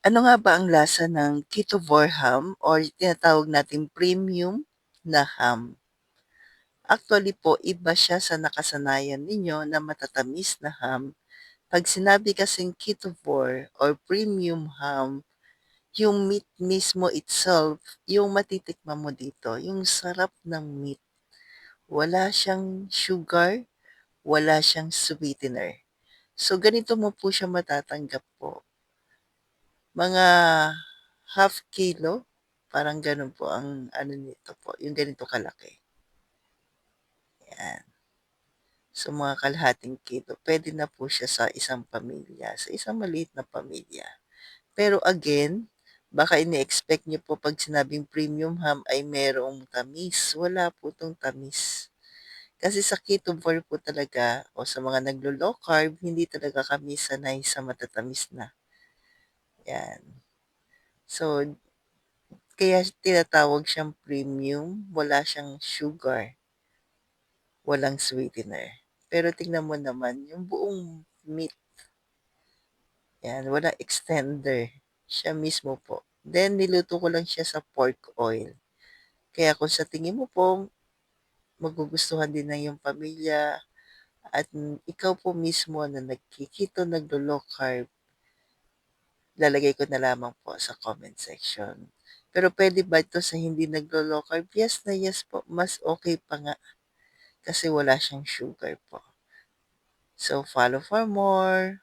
Ano nga ba ang lasa ng Ketovore ham or tinatawag nating premium na ham? Actually po, iba siya sa nakasanayan ninyo na matatamis na ham. Pag sinabi kasing Ketovore or premium ham, yung meat mismo itself, yung matitikman mo dito, yung sarap ng meat. Wala siyang sugar, wala siyang sweetener. So, ganito mo po siya matatanggap po. Mga half kilo, parang gano'n po ang ano nito po, yung ganito kalaki. Yan. So, mga kalahating kilo, pwede na po siya sa isang pamilya, sa isang maliit na pamilya. Pero again, baka ini-expect niyo po 'pag sinabing premium ham ay merong tamis. Wala po 'tong tamis. Kasi sa ketovore po talaga o sa mga naglo-low carb, hindi talaga kami sanay sa matatamis na, 'yan. So, kaya tinatawag siyang premium, wala siyang sugar, walang sweetener. Pero tingnan mo naman yung buong meat, 'yan, walang extender, siya mismo po. Then niluto ko lang siya sa pork oil. Kaya kung sa tingin mo po magugustuhan din ng iyong pamilya at ikaw po mismo na nagki-keto, naglo-low carb, lalagay ko na lamang po sa comment section. Pero puwede ba ito sa hindi naglo-low carb? Yes na yes po, mas okay pa nga kasi wala siyang sugar po. So, follow for more.